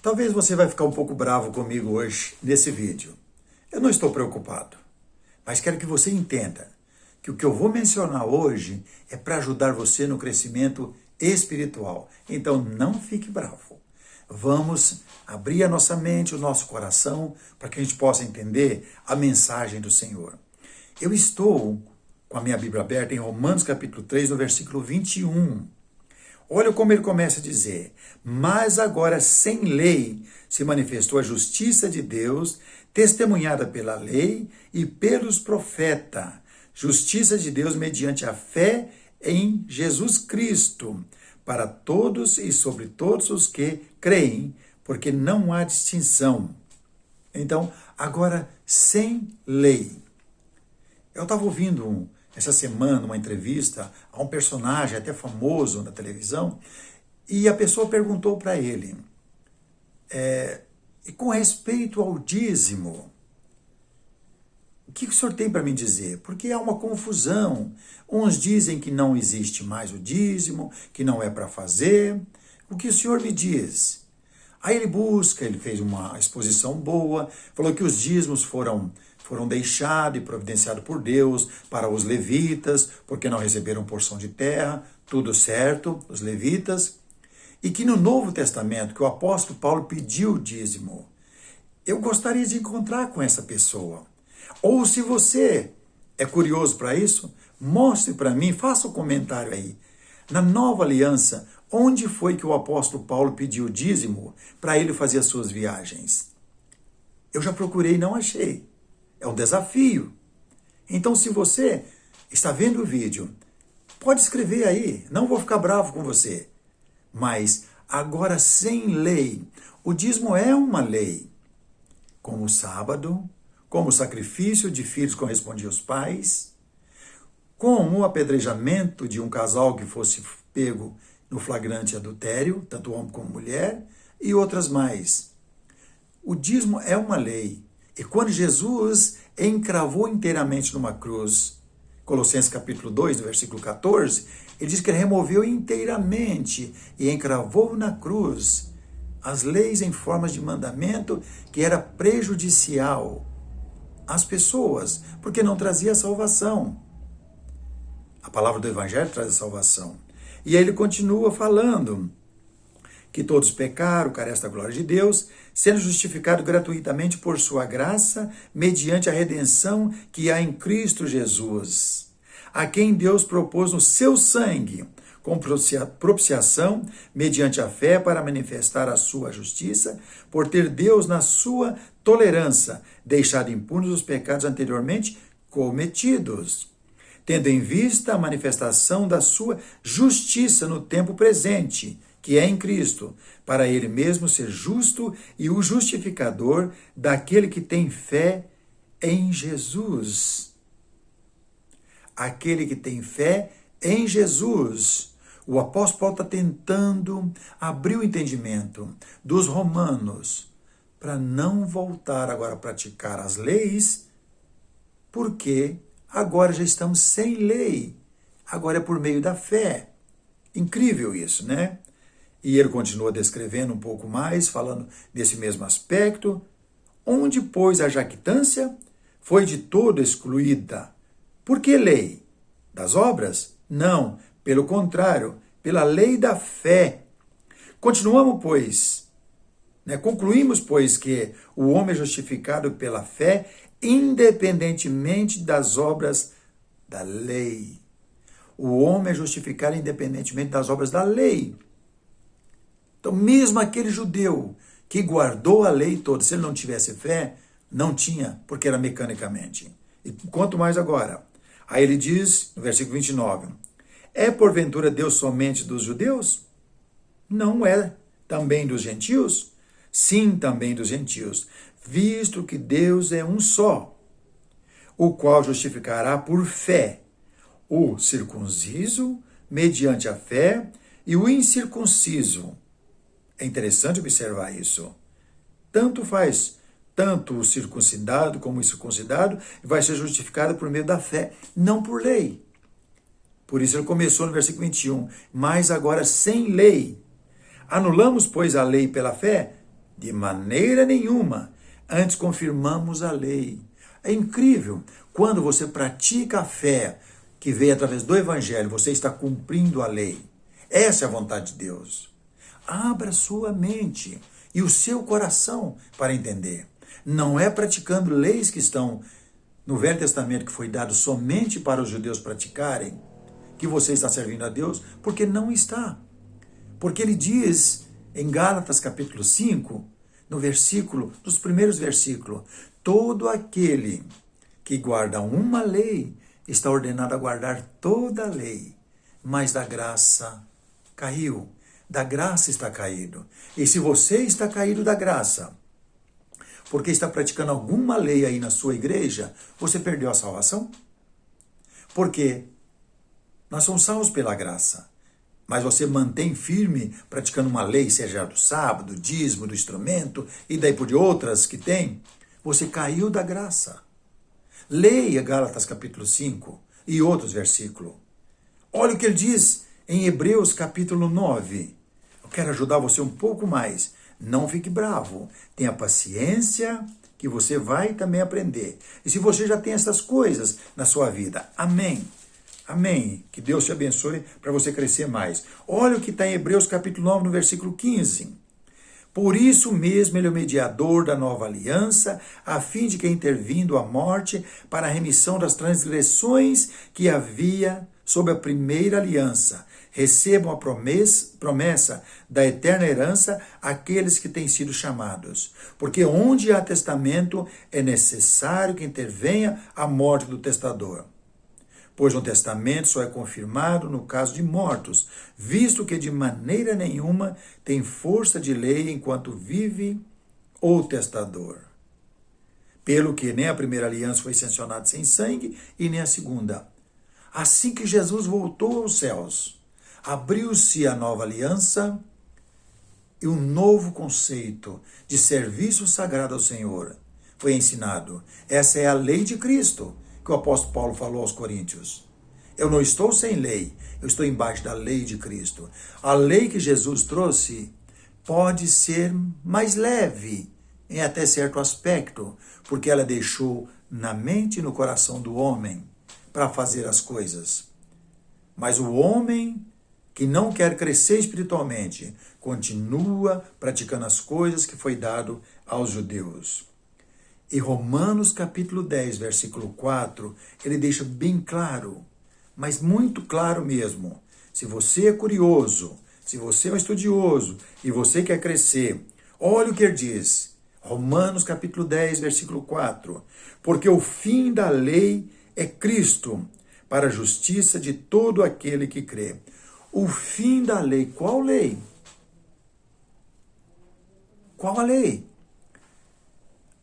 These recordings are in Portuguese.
Talvez você vai ficar um pouco bravo comigo hoje nesse vídeo. Eu não estou preocupado, mas quero que você entenda que o que eu vou mencionar hoje é para ajudar você no crescimento espiritual. Então não fique bravo. Vamos abrir a nossa mente, o nosso coração, para que a gente possa entender a mensagem do Senhor. Eu estou com a minha Bíblia aberta em Romanos capítulo 3, no versículo 21. Olha como ele começa a dizer: mas agora sem lei se manifestou a justiça de Deus, testemunhada pela lei e pelos profetas. Justiça de Deus mediante a fé em Jesus Cristo, para todos e sobre todos os que creem, porque não há distinção. Então, agora sem lei. Eu estava ouvindo essa semana uma entrevista a um personagem até famoso na televisão, e a pessoa perguntou para ele, e com respeito ao dízimo, o que o senhor tem para me dizer? Porque há uma confusão. Uns dizem que não existe mais o dízimo, que não é para fazer. O que o senhor me diz? Aí ele fez uma exposição boa, falou que os dízimos foram deixados e providenciados por Deus para os levitas, porque não receberam porção de terra, tudo certo, os levitas. E que no Novo Testamento, que o apóstolo Paulo pediu o dízimo. Eu gostaria de encontrar com essa pessoa. Ou se você é curioso para isso, mostre para mim, faça um comentário aí. Na Nova Aliança, onde foi que o apóstolo Paulo pediu o dízimo para ele fazer as suas viagens? Eu já procurei e não achei. É um desafio. Então, se você está vendo o vídeo, pode escrever aí, não vou ficar bravo com você. Mas, agora sem lei, o dízimo é uma lei. Como o sábado, como o sacrifício de filhos correspondia aos pais, como o apedrejamento de um casal que fosse pego no flagrante adultério, tanto homem como mulher, e outras mais. O dízimo é uma lei. E quando Jesus encravou inteiramente numa cruz, Colossenses capítulo 2, versículo 14, ele diz que ele removeu inteiramente e encravou na cruz as leis em formas de mandamento que era prejudicial às pessoas, porque não trazia salvação. A palavra do Evangelho traz a salvação. E aí ele continua falando que todos pecaram, carecem da glória de Deus, sendo justificados gratuitamente por sua graça, mediante a redenção que há em Cristo Jesus, a quem Deus propôs no seu sangue, com propiciação, mediante a fé, para manifestar a sua justiça, por ter Deus, na sua tolerância, deixado impunes os pecados anteriormente cometidos, tendo em vista a manifestação da sua justiça no tempo presente, que é em Cristo, para ele mesmo ser justo e o justificador daquele que tem fé em Jesus. Aquele que tem fé em Jesus. O apóstolo Paulo está tentando abrir o entendimento dos romanos para não voltar agora a praticar as leis, porque agora já estamos sem lei. Agora é por meio da fé. Incrível isso, né? E ele continua descrevendo um pouco mais, falando desse mesmo aspecto, onde, pois, a jactância foi de todo excluída. Por que lei? Das obras? Não, pelo contrário, pela lei da fé. Continuamos, pois, concluímos, pois, que o homem é justificado pela fé, independentemente das obras da lei. O homem é justificado independentemente das obras da lei. Então, mesmo aquele judeu que guardou a lei toda, se ele não tivesse fé, não tinha, porque era mecanicamente. E quanto mais agora. Aí ele diz, no versículo 29, é porventura Deus somente dos judeus? Não é também dos gentios? Sim, também dos gentios, visto que Deus é um só, o qual justificará por fé o circunciso mediante a fé e o incircunciso. É interessante observar isso. Tanto faz, tanto o circuncidado como o incircuncidado vai ser justificado por meio da fé, não por lei. Por isso ele começou no versículo 21, mas agora sem lei. Anulamos, pois, a lei pela fé? De maneira nenhuma. Antes confirmamos a lei. É incrível. Quando você pratica a fé que veio através do Evangelho, você está cumprindo a lei. Essa é a vontade de Deus. Abra sua mente e o seu coração para entender. Não é praticando leis que estão no Velho Testamento, que foi dado somente para os judeus praticarem, que você está servindo a Deus, porque não está. Porque ele diz em Gálatas capítulo 5, nos primeiros versículos, todo aquele que guarda uma lei está ordenado a guardar toda a lei, mas da graça caiu. Da graça está caído. E se você está caído da graça, porque está praticando alguma lei aí na sua igreja, você perdeu a salvação? Porque nós somos salvos pela graça. Mas você mantém firme praticando uma lei, seja do sábado, do dízimo, do instrumento, e daí por outras que tem, você caiu da graça. Leia Gálatas capítulo 5 e outros versículos. Olha o que ele diz em Hebreus capítulo 9. Eu quero ajudar você um pouco mais. Não fique bravo. Tenha paciência que você vai também aprender. E se você já tem essas coisas na sua vida, amém. Amém. Que Deus te abençoe para você crescer mais. Olha o que está em Hebreus capítulo 9, no versículo 15. Por isso mesmo ele é o mediador da nova aliança, a fim de que, intervindo a morte para a remissão das transgressões que havia sob a primeira aliança, recebam a promessa da eterna herança aqueles que têm sido chamados. Porque onde há testamento, é necessário que intervenha a morte do testador. Pois um testamento só é confirmado no caso de mortos, visto que de maneira nenhuma tem força de lei enquanto vive o testador. Pelo que nem a primeira aliança foi sancionada sem sangue, e nem a segunda. Assim que Jesus voltou aos céus, abriu-se a nova aliança e um novo conceito de serviço sagrado ao Senhor foi ensinado. Essa é a lei de Cristo, que o apóstolo Paulo falou aos Coríntios. Eu não estou sem lei, eu estou embaixo da lei de Cristo. A lei que Jesus trouxe pode ser mais leve em até certo aspecto, porque ela deixou na mente e no coração do homem para fazer as coisas. Mas o homem que não quer crescer espiritualmente continua praticando as coisas que foi dado aos judeus. E Romanos capítulo 10, versículo 4, ele deixa bem claro, mas muito claro mesmo. Se você é curioso, se você é um estudioso e você quer crescer, olha o que ele diz. Romanos capítulo 10, versículo 4. Porque o fim da lei é Cristo, para a justiça de todo aquele que crê. O fim da lei, qual lei? Qual a lei?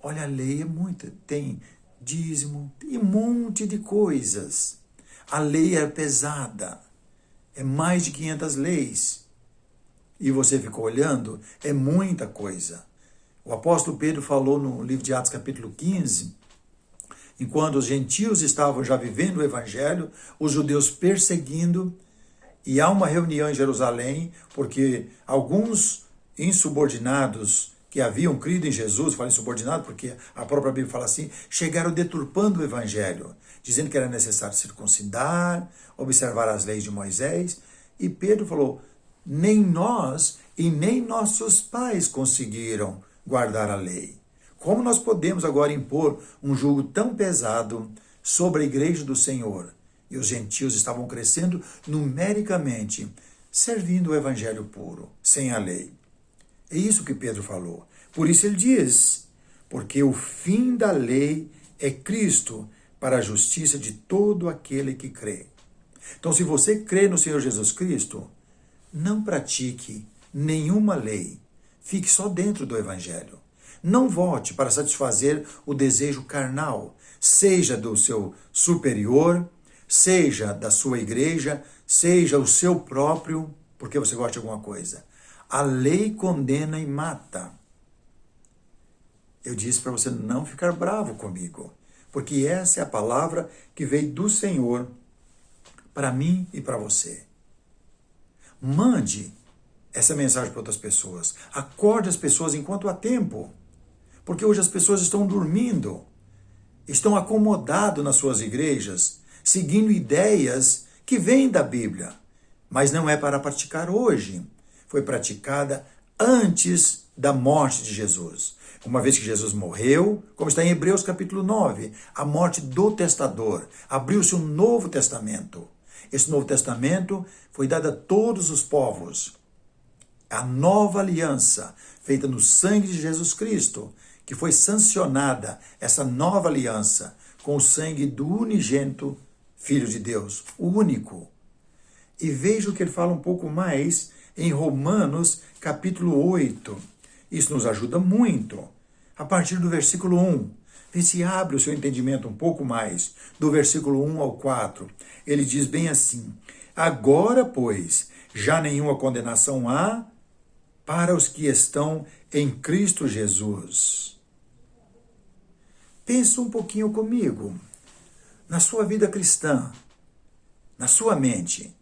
Olha, a lei é muita, tem dízimo, tem um monte de coisas. A lei é pesada, é mais de 500 leis. E você ficou olhando, é muita coisa. O apóstolo Pedro falou no livro de Atos capítulo 15, enquanto os gentios estavam já vivendo o evangelho, os judeus perseguindo, e há uma reunião em Jerusalém, porque alguns insubordinados que haviam crido em Jesus, falo insubordinado porque a própria Bíblia fala assim, chegaram deturpando o evangelho, dizendo que era necessário circuncidar, observar as leis de Moisés, e Pedro falou, nem nós e nem nossos pais conseguiram guardar a lei. Como nós podemos agora impor um jugo tão pesado sobre a igreja do Senhor? E os gentios estavam crescendo numericamente, servindo o evangelho puro, sem a lei. É isso que Pedro falou. Por isso ele diz, porque o fim da lei é Cristo, para a justiça de todo aquele que crê. Então, se você crê no Senhor Jesus Cristo, não pratique nenhuma lei. Fique só dentro do evangelho. Não volte para satisfazer o desejo carnal, seja do seu superior, seja da sua igreja, seja o seu próprio, porque você gosta de alguma coisa. A lei condena e mata. Eu disse para você não ficar bravo comigo, porque essa é a palavra que veio do Senhor para mim e para você. Mande essa mensagem para outras pessoas. Acorde as pessoas enquanto há tempo. Porque hoje as pessoas estão dormindo, estão acomodados nas suas igrejas, seguindo ideias que vêm da Bíblia, mas não é para praticar hoje. Foi praticada antes da morte de Jesus. Uma vez que Jesus morreu, como está em Hebreus capítulo 9, a morte do testador, abriu-se um novo testamento. Esse novo testamento foi dado a todos os povos. A nova aliança, feita no sangue de Jesus Cristo, que foi sancionada, essa nova aliança, com o sangue do unigênito Filho de Deus, o único. E veja o que ele fala um pouco mais em Romanos, capítulo 8. Isso nos ajuda muito. A partir do versículo 1. Vê se abre o seu entendimento um pouco mais. Do versículo 1 ao 4. Ele diz bem assim: agora, pois, já nenhuma condenação há para os que estão em Cristo Jesus. Pensa um pouquinho comigo. Na sua vida cristã, na sua mente,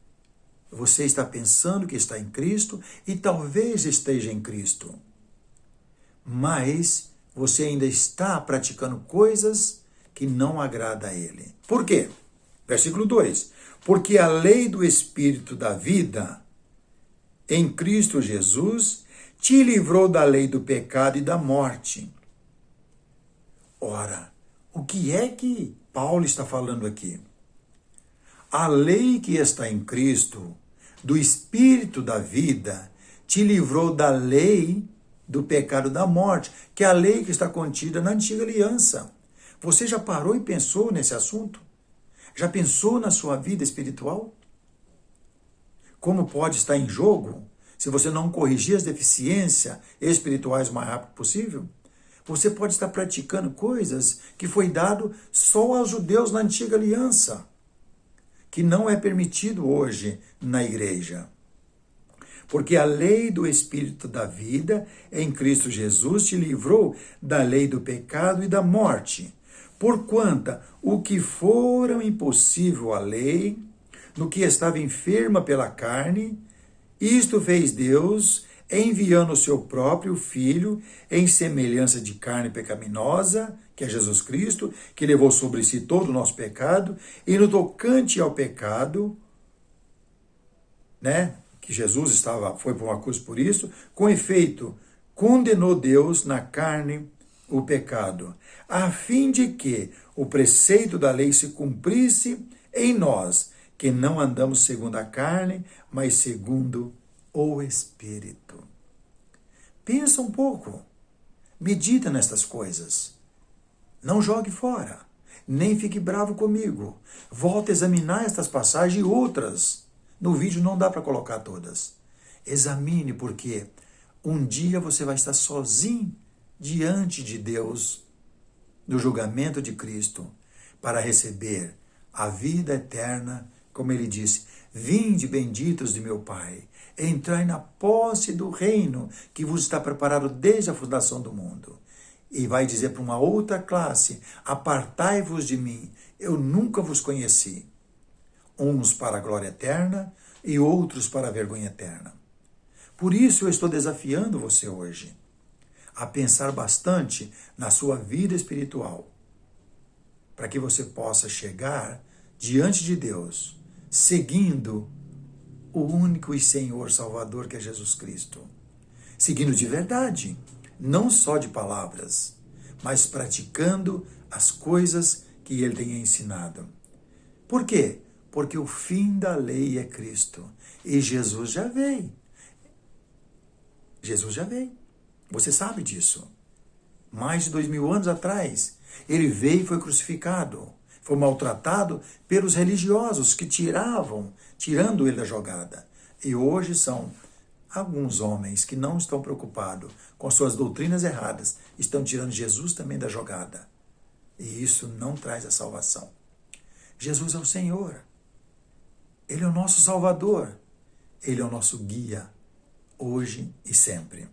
você está pensando que está em Cristo e talvez esteja em Cristo. Mas você ainda está praticando coisas que não agrada a Ele. Por quê? Versículo 2. Porque a lei do Espírito da vida em Cristo Jesus te livrou da lei do pecado e da morte. Ora, o que é que Paulo está falando aqui? A lei que está em Cristo, do Espírito da vida, te livrou da lei do pecado e da morte, que é a lei que está contida na antiga aliança. Você já parou e pensou nesse assunto? Já pensou na sua vida espiritual? Como pode estar em jogo se você não corrigir as deficiências espirituais o mais rápido possível? Você pode estar praticando coisas que foi dado só aos judeus na antiga aliança, que não é permitido hoje na igreja. Porque a lei do Espírito da vida em Cristo Jesus te livrou da lei do pecado e da morte. Porquanto o que fora impossível à lei, no que estava enferma pela carne, isto fez Deus, enviando o seu próprio Filho em semelhança de carne pecaminosa, que é Jesus Cristo, que levou sobre si todo o nosso pecado, e no tocante ao pecado, que Jesus foi por uma cruz por isso, com efeito, condenou Deus na carne o pecado, a fim de que o preceito da lei se cumprisse em nós, que não andamos segundo a carne, mas segundo o Espírito. Pensa um pouco, medita nestas coisas. Não jogue fora, nem fique bravo comigo. Volta a examinar estas passagens e outras. No vídeo não dá para colocar todas. Examine, porque um dia você vai estar sozinho diante de Deus, no julgamento de Cristo, para receber a vida eterna, como ele disse: vinde benditos de meu Pai, entrai na posse do reino que vos está preparado desde a fundação do mundo. E vai dizer para uma outra classe: apartai-vos de mim, eu nunca vos conheci. Uns para a glória eterna e outros para a vergonha eterna. Por isso eu estou desafiando você hoje a pensar bastante na sua vida espiritual, para que você possa chegar diante de Deus, seguindo o único e Senhor Salvador que é Jesus Cristo. Seguindo de verdade, não só de palavras, mas praticando as coisas que Ele tem ensinado. Por quê? Porque o fim da lei é Cristo. E Jesus já veio. Jesus já veio. Você sabe disso. Mais de 2000 anos atrás, Ele veio e foi crucificado. Foi maltratado pelos religiosos que tirando Ele da jogada. E hoje são alguns homens que não estão preocupados com suas doutrinas erradas, estão tirando Jesus também da jogada. E isso não traz a salvação. Jesus é o Senhor. Ele é o nosso Salvador. Ele é o nosso guia, hoje e sempre.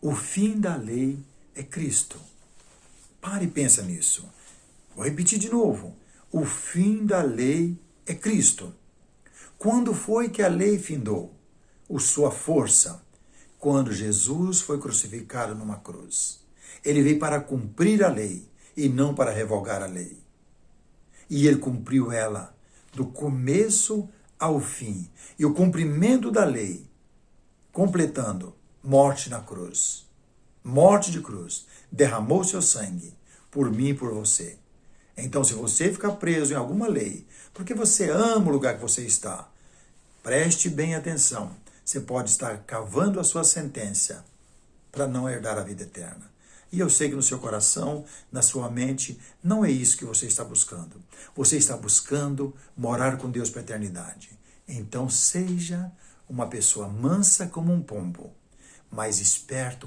O fim da lei é Cristo. Pare e pensa nisso. Vou repetir de novo. O fim da lei é Cristo. Quando foi que a lei findou? sua força quando Jesus foi crucificado numa cruz. Ele veio para cumprir a lei e não para revogar a lei. E ele cumpriu ela do começo ao fim. E o cumprimento da lei, completando, morte na cruz. Morte de cruz. Derramou seu sangue por mim e por você. Então, se você ficar preso em alguma lei, porque você ama o lugar que você está, preste bem atenção. Você pode estar cavando a sua sentença para não herdar a vida eterna. E eu sei que no seu coração, na sua mente, não é isso que você está buscando. Você está buscando morar com Deus para a eternidade. Então seja uma pessoa mansa como um pombo, mas esperto